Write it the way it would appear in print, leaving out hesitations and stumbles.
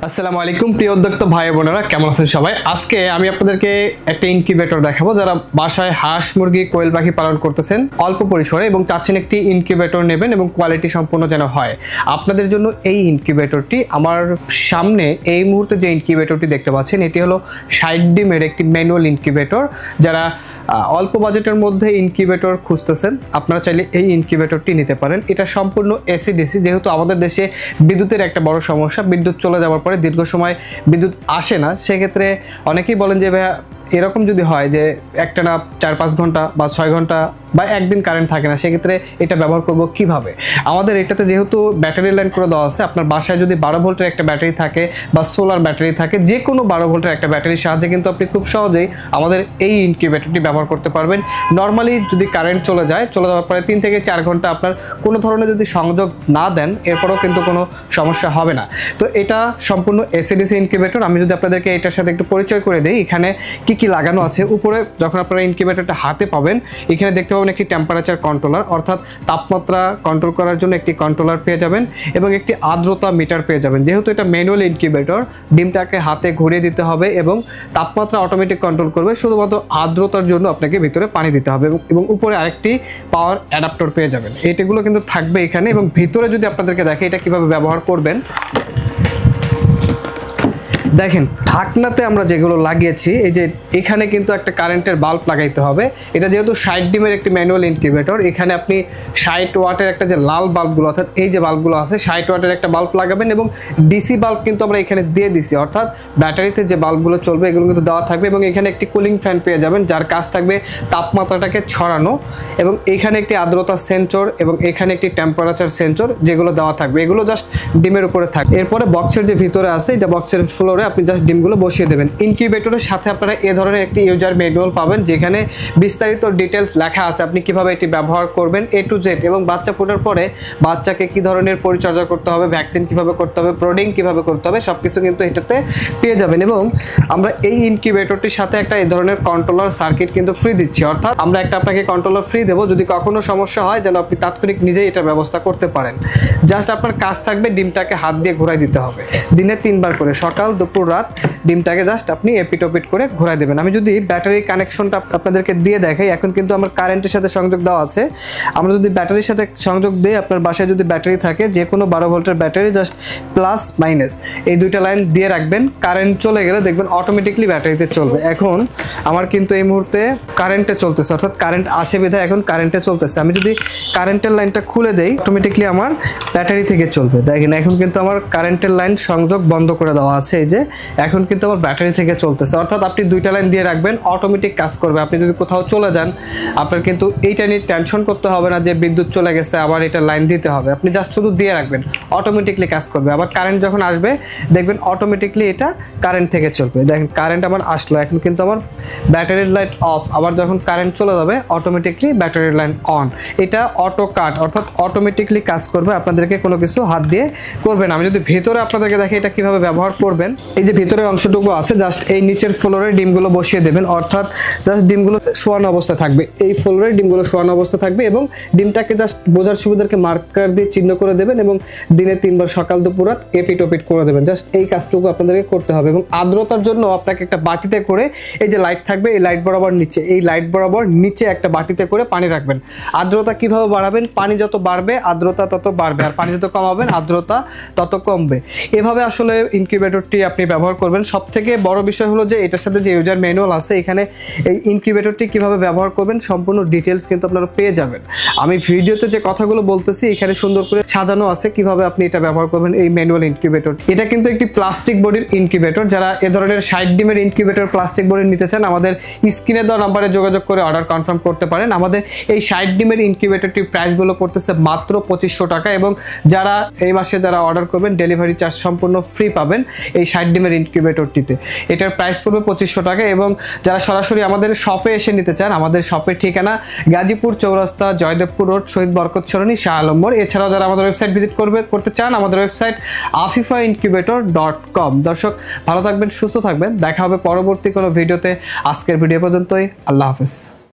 আসসালামু আলাইকুম প্রিয় উদ্যোক্তা ভাই বোনেরা, কেমন আছেন সবাই? আজকে আমি আপনাদেরকে একটা ইনকিউবেটর দেখাবো। যারা বাসায় হাঁস মুরগি কোয়েল পাখি পালন করতেছেন অল্প পরিসরে এবং চাচ্ছেন একটি ইনকিউবেটর নেবেন এবং কোয়ালিটি সম্পন্ন যেন হয়, আপনাদের জন্য এই ইনকিউবেটরটি। আমার সামনে এই মুহূর্তে যে ইনকিউবেটরটি দেখতে পাচ্ছেন এটি হলো 60 ডিমের একটি ম্যানুয়াল ইনকিউবেটর। যারা অল্প বাজেটের মধ্যে ইনকিউবেটর খুঁজতেছেন আপনারা চাইলে এই ইনকিউবেটরটি নিতে পারেন। এটা সম্পূর্ণ এসি ডিসি, যেহেতু আমাদের দেশে বিদ্যুতের একটা বড় সমস্যা, বিদ্যুৎ চলে যাওয়ার পরে দীর্ঘ সময় বিদ্যুৎ আসে না। সেক্ষেত্রে অনেকেই বলেন যে ভাইয়া এরকম যদি হয় যে একটানা 4-5 ঘন্টা বা 6 ঘন্টা বা একদিন কারেন্ট থাকে না, সেক্ষেত্রে এটা ব্যবহার করব কিভাবে? আমাদের এটাতে যেহেতু ব্যাটারি লাইন করে দেওয়া আছে, আপনার বাসায় যদি 12 ভোল্টের একটা ব্যাটারি থাকে বা সোলার ব্যাটারি থাকে, যে কোনো 12 ভোল্টের একটা ব্যাটারির সাহায্যে কিন্তু আপনি খুব সহজেই আমাদের এই ইনকিউবেটরটি ব্যবহার করতে পারবেন। নর্মালি যদি কারেন্ট চলে যাওয়ার পরে 3 থেকে 4 ঘন্টা আপনার কোনো ধরনের যদি সংযোগ না দেন, এরপরও কিন্তু কোনো সমস্যা হবে না। তো এটা সম্পূর্ণ এসিডিসি ইনকিউবেটর। আমি যদি আপনাদেরকে এটার সাথে একটু পরিচয় করে দিই, এখানে কি লাগানো আছে। উপরে যখন আপনারা ইনকিউবেটরটা হাতে পাবেন, এখানে দেখতে পাবেন একটি টেম্পারেচার কন্ট্রোলার, অর্থাৎ তাপমাত্রা কন্ট্রোল করার জন্য একটি কন্ট্রোলার পেয়ে যাবেন এবং একটি আর্দ্রতা মিটার পেয়ে যাবেন। যেহেতু এটা ম্যানুয়াল ইনকিউবেটর, ডিমটাকে হাতে ঘুরিয়ে দিতে হবে এবং তাপমাত্রা অটোমেটিক কন্ট্রোল করবে। শুধুমাত্র আর্দ্রতার জন্য আপনাকে ভিতরে পানি দিতে হবে এবং উপরে আরেকটি পাওয়ার অ্যাডাপ্টার পেয়ে যাবেন। এটাগুলো কিন্তু থাকবে এখানে। এবং ভিতরে যদি আপনাদেরকে দেখে এটা কিভাবে ব্যবহার করবেন, দেখেন ঢাকনাতে আমরা যেগুলো লাগিয়েছি, এই যে এখানে কিন্তু একটা কারেন্টের বাল্ব লাগাইতে হবে। এটা যেহেতু 60 ডিমের একটি ম্যানুয়াল ইনকিউবেটর, এখানে আপনি 60 ওয়াটের একটা যে লাল বাল্বগুলো অর্থাৎ এই যে বাল্বগুলো আছে 60 ওয়াটের একটা বাল্ব লাগাবেন এবং ডিসি বাল্ব কিন্তু আমরা এখানে দিয়ে দিছি, অর্থাৎ ব্যাটারিতে যে বাল্বগুলো চলবে এগুলো কিন্তু দেওয়া থাকবে। এবং এখানে একটি কুলিং ফ্যান পেয়ে যাবেন, যার কাজ থাকবে তাপমাত্রাটাকে ছড়ানো। এবং এখানে একটি আর্দ্রতা সেন্সর এবং এখানে একটি টেম্পারেচার সেন্সর যেগুলো দেওয়া থাকবে, এগুলো জাস্ট ডিমের উপরে থাকবে। এরপরে বক্সের যে ভিতরে আছে, এটা বক্সের ফ্লোরে আপনি জাস্ট ডিমগুলো বসিয়ে দেবেন। ইনকিউবেটরের সাথে আপনারা এই ধরনের একটি ইউজার ম্যানুয়াল পাবেন, যেখানে বিস্তারিত ডিটেলস লেখা আছে আপনি কিভাবে এটি ব্যবহার করবেন A to Z। এবং বাচ্চা ফোটার পরে বাচ্চাকে কি ধরনের পরিচর্যা করতে হবে, ভ্যাকসিন কিভাবে করতে হবে, ব্রোডিং কিভাবে করতে হবে, সবকিছু কিন্তু এটাতে পেয়ে যাবেন। এবং আমরা এই ইনকিউবেটরটির সাথে একটা এই ধরনের কন্ট্রোলার সার্কিট কিন্তু ফ্রি দিচ্ছি, অর্থাৎ আমরা একটা আপনাকে কন্ট্রোলার ফ্রি দেবো। যদি কখনো সমস্যা হয় যেন আপনি তাৎক্ষণিক নিজেই এটার ব্যবস্থা করতে পারেন। জাস্ট আপনার কাজ থাকবে ডিমটাকে হাত দিয়ে ঘোরাই দিতে হবে, দিনে 3 বার করে, সকাল দুপুর রাত। ডিমটাকে জাস্ট আপনি এপিটোপিট করে ঘোরাই দেবেন। আমি যদি ব্যাটারি কানেকশনটা আপনাদেরকে দিয়ে দেখাই, এখন কিন্তু আমার কারেন্টের সাথে সংযোগ দেওয়া আছে। আমরা যদি ব্যাটারির সাথে সংযোগ দিই, আপনার বাসায় যদি ব্যাটারি থাকে, যে কোনো 12 ভোল্টের ব্যাটারি, জাস্ট প্লাস মাইনাস এই দুইটা লাইন দিয়ে রাখবেন। কারেন্ট চলে গেলে দেখবেন অটোমেটিকলি ব্যাটারিতে চলবে। এখন আমার কিন্তু এই মুহূর্তে কারেন্টে চলতেছে, অর্থাৎ কারেন্ট আছে বিধায় এখন কারেন্টে চলতেছে। আমি যদি কারেন্টের লাইনটা খুলে দেই, অটোমেটিকলি আমার ব্যাটারি থেকে চলবে। দেখেন এখন কিন্তু আমার কারেন্টের লাইন সংযোগ বন্ধ করে দেওয়া আছে, এই যে এখন কিন্তু আমার ব্যাটারি থেকে চলতেছে। অর্থাৎ আপনি দুইটা লাইন দিয়ে রাখবেন, অটোমেটিক কাজ করবে। আপনি যদি কোথাও চলে যান, আপনার কিন্তু এইটা নিয়ে টেনশন করতে হবে না যে বিদ্যুৎ চলে গেছে আবার এটা লাইন দিতে হবে। আপনি জাস্ট শুধু দিয়ে রাখবেন, অটোমেটিকলি কাজ করবে। আবার কারেন্ট যখন আসবে দেখবেন অটোমেটিকলি এটা কারেন্ট থেকে চলবে। দেখেন কারেন্ট আমার আসলো, এখন কিন্তু আমার ব্যাটারির লাইট অফ। আবার যখন কারেন্ট চলে যাবে অটোমেটিকলি ব্যাটারির লাইন অন। এটা অটো কাট, অর্থাৎ অটোমেটিকলি কাজ করবে, আপনাদেরকে কোনো কিছু হাত দিয়ে করবে না। আমি যদি ভেতরে আপনাদেরকে দেখি এটা কিভাবে ব্যবহার করবেন, এই যে ভিতরের অংশটুকু আছে, জাস্ট এই নিচের ফ্লোরে ডিমগুলো বসিয়ে দেবেন, অর্থাৎ জাস্ট ডিমগুলো শোয়ানো অবস্থা থাকবে। এই ফ্লোরে ডিমগুলো শোয়ানো অবস্থা থাকবে এবং ডিমটাকে জাস্ট বোঝার সুবিধাকে মার্কার দিয়ে চিহ্ন করে দেবেন এবং দিনে 3 বার সকাল দুপুর রাত এপিটোপিট করে দেবেন। জাস্ট এই কাজটুকু আপনাদেরকে করতে হবে। এবং আর্দ্রতার জন্য আপনাকে একটা বাটিতে করে, এই যে লাইট থাকবে এই লাইট বরাবর নিচে, এই লাইট বরাবর নিচে একটা বাটিতে করে পানি রাখবেন। আর্দ্রতা কিভাবে বাড়াবেন? পানি যত বাড়বে আর্দ্রতা তত বাড়বে, আর পানি যত কমাবেন আর্দ্রতা তত কমবে। এভাবে আসলে ইনকিউবেটরটি আপনি ব্যবহার করবেন। সবথেকে বড় বিষয় হলো যে এটার সাথে যে ইউজার ম্যানুয়াল আছে, এখানে এই ইনকিউবেটরটি কিভাবে ব্যবহার করবেন সম্পূর্ণ ডিটেলস কিন্তু আপনারা পেয়ে যাবেন। আমি ভিডিওতে যে কথাগুলো বলতেছি এখানে সুন্দর করে সাজানো আছে কিভাবে আপনি এটা ব্যবহার করবেন। এই ম্যানুয়াল ইনকিউবেটর, এটা কিন্তু একটি প্লাস্টিক বডির ইনকিউবেটর। যারা এ ধরনের 60 ডিমের ইনকিউবেটর প্লাস্টিক বডির নিতে চান, আমাদের স্ক্রিনে দেওয়া নাম্বারে যোগাযোগ করে অর্ডার কনফার্ম করতে পারেন। আমাদের এই 60 ডিমের ইনকিউবেটরটির প্রাইসগুলো পড়তেছে মাত্র 2500 টাকা। এবং যারা এই মাসে যারা অর্ডার করবেন ডেলিভারি চার্জ সম্পূর্ণ ফ্রি পাবেন এই 60 ডিমের ইনকিউবেটরটিতে। এটার প্রাইস পড়বে 2500 টাকা। এবং যারা সরাসরি আমাদের শপে এসে নিতে চান, আমাদের শপের ঠিকানা গাজীপুর চৌরাস্তা, জয়দেবপুর রোড, শহীদ বরকত সরণি, শাহ আলম মোড়। এছাড়াও যারা আমাদের ওয়েবসাইট ভিজিট করতে চান, আমাদের ওয়েবসাইট afifaincubator.com। দর্শক ভালো থাকবেন, সুস্থ থাকবেন, দেখা হবে পরবর্তী কোনো ভিডিওতে। আজকের ভিডিও পর্যন্তই, আল্লাহ হাফেজ।